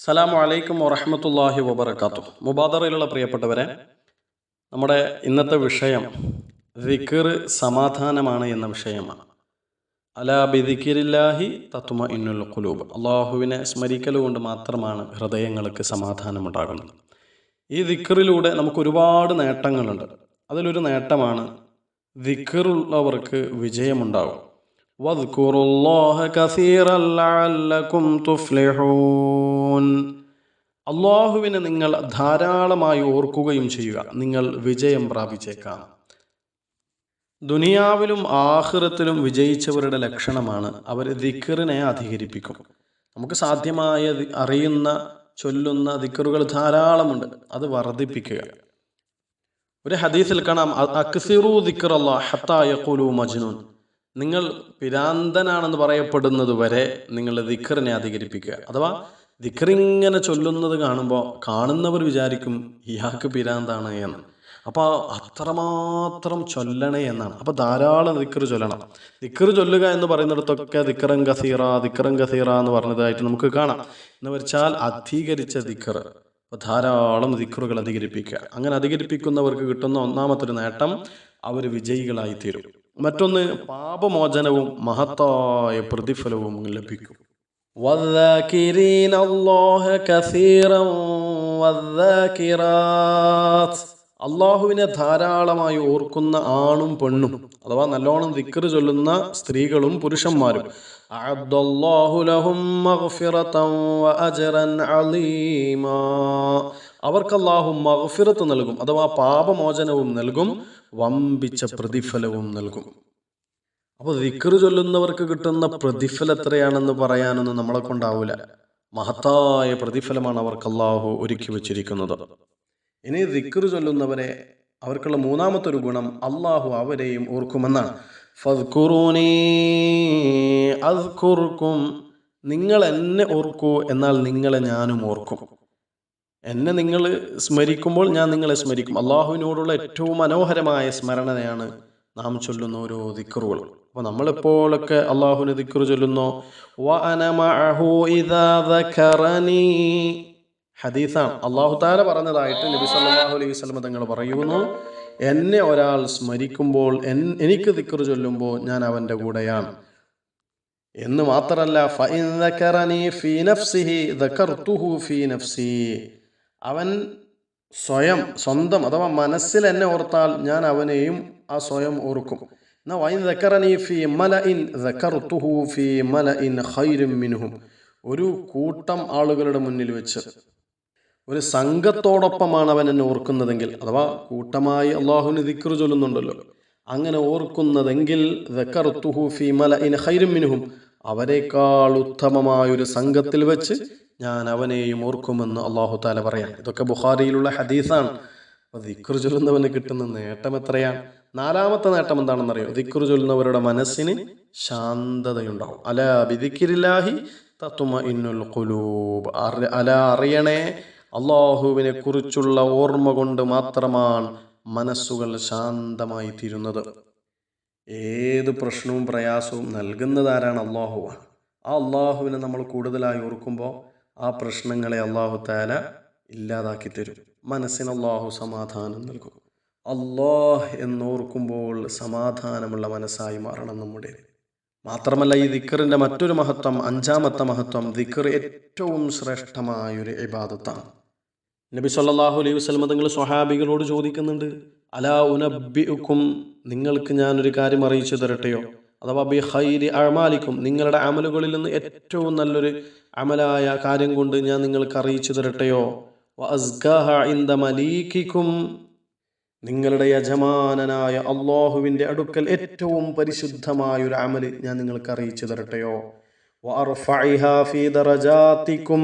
അസ്സലാമു അലൈക്കും വറഹ്മത്തുള്ളാഹി വബറകാതുഹു. മുബാദറയിലുള്ള പ്രിയപ്പെട്ടവരെ, നമ്മുടെ ഇന്നത്തെ വിഷയം ദിക്ർ സമാധാനമാണ് എന്ന വിഷയമാണ്. അലാ ബിദിക്രില്ലാഹി തത്മഇന്നുൽ ഖുലൂബ്. അള്ളാഹുവിനെ സ്മരിക്കൽ കൊണ്ട് മാത്രമാണ് ഹൃദയങ്ങൾക്ക് സമാധാനമുണ്ടാകുന്നത്. ഈ ദിക്റിലൂടെ നമുക്ക് ഒരുപാട് നേട്ടങ്ങളുണ്ട്. അതിലൊരു നേട്ടമാണ് ദിക്റുള്ളവർക്ക് വിജയമുണ്ടാകും. വദ്കുറുല്ലാഹ കസീറൻ ലഅല്ലകും തുഫ്ലിഹൂൻ. അള്ളാഹുവിനെ നിങ്ങൾ ധാരാളമായി ഓർക്കുകയും ചെയ്യുക, നിങ്ങൾ വിജയം പ്രാപിച്ചേക്കാം. ദുനിയാവിലും ആഖിറത്തിലും വിജയിച്ചവരുടെ ലക്ഷണമാണ് അവർ ദിക്റിനെ അധികരിപ്പിക്കും. നമുക്ക് സാധ്യമായ അറിയുന്ന ചൊല്ലുന്ന ദിക്റുകൾ ധാരാളമുണ്ട്, അത് വർദ്ധിപ്പിക്കുക. ഒരു ഹദീസിൽ കാണാം, അക്സിറു ദിക്റല്ലാഹ് ഹത്താ യഖൂലു മജ്നൂൻ. നിങ്ങൾ പിരാന്തനാണെന്ന് പറയപ്പെടുന്നത് വരെ നിങ്ങൾ ദിക്റിനെ അധികരിപ്പിക്കുക. അഥവാ ദിക്റിങ്ങനെ ചൊല്ലുന്നത് കാണുമ്പോൾ കാണുന്നവർ വിചാരിക്കും ഇയാൾക്ക് പിരാന്താണ് എന്ന്. അപ്പോൾ അത്രമാത്രം ചൊല്ലണേ എന്നാണ്. അപ്പോൾ ധാരാളം ദിക്ർ ചൊല്ലണം. ദിക്ർ ചൊല്ലുക എന്ന് പറയുന്നിടത്തൊക്കെ ദിക്റൻ കസീറ എന്ന് പറഞ്ഞതായിട്ട് നമുക്ക് കാണാം. എന്ന് വെച്ചാൽ അധികരിച്ച ദിക്ർ. അപ്പോൾ ധാരാളം ദിക്റുകൾ അധികരിപ്പിക്കുക. അങ്ങനെ അധികരിപ്പിക്കുന്നവർക്ക് കിട്ടുന്ന ഒന്നാമത്തെ ഒരു നേട്ടം, അവർ വിജയികളായി തീരും. മറ്റൊന്ന്, പാപമോചനവും മഹത്തായ പ്രതിഫലവും ലഭിക്കും. അള്ളാഹുവിനെ ധാരാളമായി ഓർക്കുന്ന ആണും പെണ്ണും, അഥവാ നല്ലോണം ദിക്ർ ചൊല്ലുന്ന സ്ത്രീകളും പുരുഷന്മാരും, അവർക്ക് അല്ലാഹു മഗ്ഫിറത്ത് നൽകും, അഥവാ പാപമോചനവും നൽകും, വമ്പിച്ച പ്രതിഫലവും നൽകും. അപ്പോൾ ദിക്ർ ചൊല്ലുന്നവർക്ക് കിട്ടുന്ന പ്രതിഫലം എത്രയാണെന്ന് പറയാനൊന്നും നമ്മളെ കൊണ്ടാവൂല. മഹത്തായ പ്രതിഫലമാണ് അവർക്ക് അല്ലാഹു ഒരുക്കി വച്ചിരിക്കുന്നത്. ഇനി ദിക്ർ ചൊല്ലുന്നവരെ അവർക്കുള്ള മൂന്നാമത്തെ ഒരു ഗുണം, അല്ലാഹു അവരെയും ഓർക്കുമെന്നാണ്. ഫദ്കുറൂനി അദ്കുർക്കും. നിങ്ങൾ എന്നെ ഓർക്കൂ, എന്നാൽ നിങ്ങളെ ഞാനും ഓർക്കും. എന്നെ നിങ്ങൾ സ്മരിക്കുമ്പോൾ ഞാൻ നിങ്ങളെ സ്മരിക്കും. അള്ളാഹുവിനോടുള്ള ഏറ്റവും മനോഹരമായ സ്മരണയാണ് നാം ചൊല്ലുന്ന ഓരോ ദിക്റുകളും. അപ്പോൾ നമ്മളെപ്പോഴൊക്കെ അള്ളാഹുവിന് ദിക്ർ ചൊല്ലുന്നോ, ഹദീസാണ്, അള്ളാഹു തആല പറഞ്ഞതായിട്ട് നബി സല്ലല്ലാഹു അലൈഹി വസല്ലം തങ്ങൾ പറയുന്നു, എന്നെ ഒരാൾ സ്മരിക്കുമ്പോൾ, എനിക്ക് ദിക്ർ ചൊല്ലുമ്പോൾ ഞാൻ അവൻ്റെ കൂടെയാണ് എന്ന് മാത്രമല്ല, ഫഇൻ ദക്കറനി ഫീ നഫ്സിഹി ദക്കർതുഹു ഫീ നഫ്സി. അവൻ സ്വന്തം അഥവാ മനസ്സിൽ എന്നെ ഓർത്താൽ ഞാൻ അവനെയും ആ സ്വയം ഓർക്കും. ഒരു കൂട്ടം ആളുകളുടെ മുന്നിൽ വെച്ച്, ഒരു സംഘത്തോടൊപ്പമാണ് അവൻ എന്നെ ഓർക്കുന്നതെങ്കിൽ, അഥവാ കൂട്ടമായി അള്ളാഹുവിന് ദിക്ർ ചൊല്ലുന്നുണ്ടല്ലോ, അങ്ങനെ ഓർക്കുന്നതെങ്കിൽ അവരെക്കാൾ ഉത്തമമായൊരു സംഘത്തിൽ വെച്ച് ഞാൻ അവനെയും ഓർക്കുമെന്ന് അല്ലാഹു തആല പറയാം. ഇതൊക്കെ ബുഖാരിയിലുള്ള ഹദീസാണ്. അപ്പോൾ ദിക്ർ ചൊല്ലുന്നവന് കിട്ടുന്ന നേട്ടം എത്രയാണ്? നാലാമത്തെ നേട്ടം എന്താണെന്നറിയോ? ദിക്ർ ചൊല്ലുന്നവരുടെ മനസ്സിന് ശാന്തതയുണ്ടാവും. അലാ ബിദിക്രില്ലാഹി തത്മഇന്നുൽ ഖുലൂബ്. അറിയണേ, അല്ലാഹുവിനെ കുറിച്ചുള്ള ഓർമ്മ കൊണ്ട് മാത്രമാണ് മനസ്സുകൾ ശാന്തമായി തീരുന്നത്. ഏത് പ്രശ്നവും പ്രയാസവും നൽകുന്നത് ആരാണ്? അല്ലാഹുവാണ്. ആ അല്ലാഹുവിനെ നമ്മൾ കൂടുതലായി ഓർക്കുമ്പോൾ ആ പ്രശ്നങ്ങളെ അല്ലാഹു തആല ഇല്ലാതാക്കി തരും. മനസ്സിന് അല്ലാഹു സമാധാനം നൽകും. അല്ലാഹ് എന്നോർക്കുമ്പോൾ സമാധാനമുള്ള മനസ്സായി മാറണം നമ്മുടെ. മാത്രമല്ല, ഈ ദിക്റിന്റെ മറ്റൊരു മഹത്വം, അഞ്ചാമത്തെ മഹത്വം, ദിക്ർ ഏറ്റവും ശ്രേഷ്ഠമായൊരു ഇബാദത്താണ്. നബി സല്ലല്ലാഹു അലൈഹി വസല്ലം തങ്ങൾ സ്വഹാബികളോട് ചോദിക്കുന്നുണ്ട്, അലാ ഉനബ്ബിഉക്കും, നിങ്ങൾക്ക് ഞാനൊരു കാര്യം അറിയിച്ചു തരട്ടെയോ? അഥവാ ബി ഖൈരി അഅമാലിക്കും, നിങ്ങളുടെ അമലുകളിൽ നിന്ന് ഏറ്റവും നല്ലൊരു അമലായ കാര്യം കൊണ്ട് ഞാൻ നിങ്ങൾക്ക് അറിയിച്ചു തരട്ടെയോ? വ അസ്കാഹ ഇൻദ മലീകിക്കും, നിങ്ങളുടെ യജമാനനായ അല്ലാഹുവിൻ്റെ അടുക്കൽ ഏറ്റവും പരിശുദ്ധമായൊരു അമല് ഞാൻ നിങ്ങൾക്ക് അറിയിച്ചു തരട്ടെയോ? വ അർഫഇഹാ ഫീ ദറജാതിക്കും,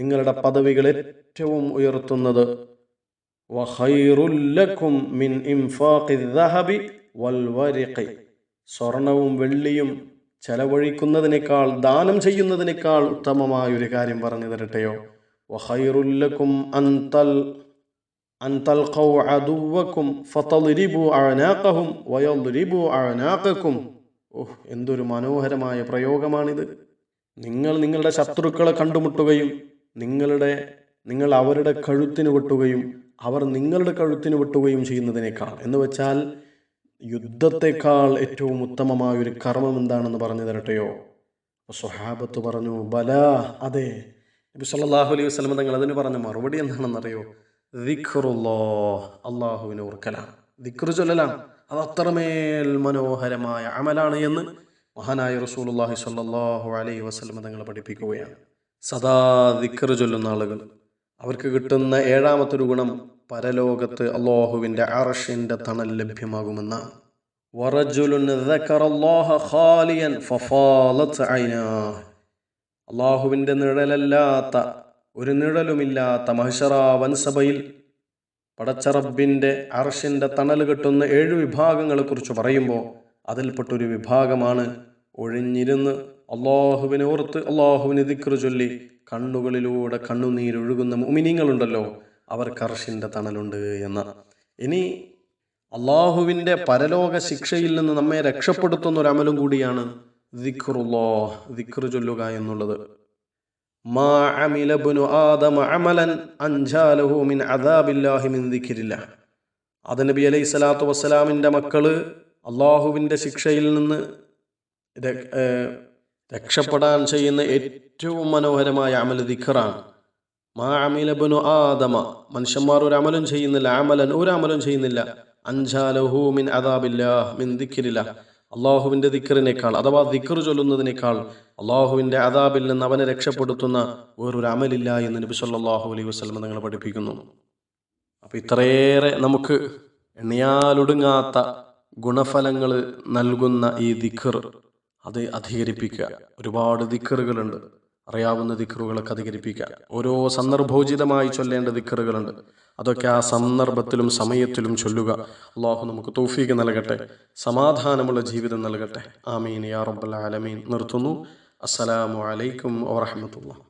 നിങ്ങളുടെ പദവികൾ ഏറ്റവും ഉയർത്തുന്നത്, വ ഖൈറുൽ ലക്കും മിൻ ഇൻഫാഖിൽ ദഹബി വൽ വരിഖി, സ്വർണവും വെള്ളിയും ചെലവഴിക്കുന്നതിനേക്കാൾ, ദാനം ചെയ്യുന്നതിനേക്കാൾ ഉത്തമമായൊരു കാര്യം പറഞ്ഞു തരട്ടെയോ? വ ഖൈറുൽ ലക്കും അൻ തൽഖൗ അദുവക്കും ഫതളിബു അഅനാഖഹും വയളിബു അഅനാഖക്കും. എന്തൊരു മനോഹരമായ പ്രയോഗമാണിത്. നിങ്ങൾ നിങ്ങളുടെ ശത്രുക്കളെ കണ്ടുമുട്ടുകയും നിങ്ങൾ അവരുടെ കഴുത്തിന് വെട്ടുകയും അവർ നിങ്ങളുടെ കഴുത്തിന് വെട്ടുകയും ചെയ്യുന്നതിനേക്കാൾ, എന്ന് വെച്ചാൽ യുദ്ധത്തെക്കാൾ ഏറ്റവും ഉത്തമമായ ഒരു കർമ്മം എന്താണെന്ന് പറഞ്ഞു തരട്ടെയോ? സ്വഹാബത്ത് പറഞ്ഞു, ബലാ, അതെ. നബി സല്ലല്ലാഹു അലൈഹി വസല്ലം തങ്ങൾ അതിന് പറഞ്ഞ മറുപടി എന്താണെന്നറിയോ? ദിക്റുല്ലാഹ്, അള്ളാഹുവിനെ ഓർക്കലാണ്, ദിക്ർ ചൊല്ലലാണ്. അത് അത്രമേൽ മനോഹരമായ അമലാണ് എന്ന് മഹാനായ റസൂലുള്ളാഹി സ്വല്ലല്ലാഹു അലൈഹി വസല്ലം തങ്ങൾ പഠിപ്പിക്കുകയാണ്. സദാ ദിക്ർ ചൊല്ലുന്ന ആളുകൾ അവർക്ക് കിട്ടുന്ന 7ാമത്തെ ഗുണം പരലോകത്ത് അല്ലാഹുവിൻ്റെ അർശിന്റെ തണൽ ലഭ്യമാകുമെന്നാണ്. വറജുലുൻ ദക്കറല്ലാഹ ഖാലിയൻ ഫഫാലത് ഐനാഹ്, അല്ലാഹുവിൻ്റെ നിഴലല്ലാത്ത, ഒരു നിഴലുമില്ലാത്ത മഹ്ശറ വൻസഭയിൽ പടച്ച റബ്ബിൻ്റെ അർശിന്റെ തണൽ കിട്ടുന്ന 7 വിഭാഗങ്ങളെ കുറിച്ച് പറയുമ്പോൾ അതിൽപ്പെട്ടൊരു വിഭാഗമാണ് ഒഴിഞ്ഞിരുന്ന് അള്ളാഹുവിനെ ഓർത്ത് അള്ളാഹുവിനെ ദിക്ർ ചൊല്ലി കണ്ണുകളിലൂടെ കണ്ണുനീരൊഴുകുന്ന മുഅ്മിനീങ്ങളുണ്ടല്ലോ, അവർക്ക് അർശിന്റെ തണലുണ്ട് എന്ന. ഇനി അള്ളാഹുവിൻ്റെ പരലോക ശിക്ഷയിൽ നിന്ന് നമ്മെ രക്ഷപ്പെടുത്തുന്ന ഒരു അമലും കൂടിയാണ് ദിക്റുല്ലാഹ്, ദിക്ർ ചൊല്ലുക എന്നുള്ളത്. മാ അമില ഇബ്നു ആദമ അമലൻ അൻജാലഹു മിൻ അദാബില്ലാഹി മിൻ ദിക്രില്ലാഹ്. ആദം നബി അലൈഹി സ്വലാത്തു വസ്സലാമിൻ്റെ മക്കള് അള്ളാഹുവിൻ്റെ ശിക്ഷയിൽ നിന്ന് രക്ഷപ്പെടാൻ ചെയ്യുന്ന ഏറ്റവും മനോഹരമായ അമൽ ദിക്റാണ്. മാ അമില ഇബ്നു ആദമ, മനുഷ്യന്മാർ ഒരു അമലും ചെയ്യുന്നില്ല, അമലൻ ഒരു അമലും ചെയ്യുന്നില്ല, അൻജാലഹു മിൻ അദാബില്ലാഹ് മിൻ ദിക്രില്ലാഹ്, അള്ളാഹുവിൻ്റെ ദിക്റിനേക്കാൾ അഥവാ ദിക്ർ ചൊല്ലുന്നതിനേക്കാൾ അള്ളാഹുവിൻ്റെ അദാബിൽ നിന്ന് അവനെ രക്ഷപ്പെടുത്തുന്ന വേറൊരു അമലില്ല എന്ന് നബി സല്ലല്ലാഹു അലൈഹി വസല്ലം തങ്ങൾ പഠിപ്പിക്കുന്നു. അപ്പം ഇത്രയേറെ നമുക്ക് എണ്ണിയാലൊടുങ്ങാത്ത ഗുണഫലങ്ങൾ നൽകുന്ന ഈ ദിക്ർ അത് അധികരിപ്പിക്കുക. ഒരുപാട് ദിക്റുകളുണ്ട്, അറിയാവുന്ന ദിക്റുകളൊക്കെ അധികരിപ്പിക്കുക. ഓരോ സന്ദർഭോചിതമായി ചൊല്ലേണ്ട ദിക്റുകളുണ്ട്, അതൊക്കെ ആ സന്ദർഭത്തിലും സമയത്തിലും ചൊല്ലുക. അള്ളാഹു നമുക്ക് തൗഫീഖ് നൽകട്ടെ, സമാധാനമുള്ള ജീവിതം നൽകട്ടെ. ആമീൻ യാ റബ്ബൽ ആലമീൻ. നിർത്തുന്നു. അസ്സലാമു അലൈക്കും വറഹ്മത്തുള്ളാഹി.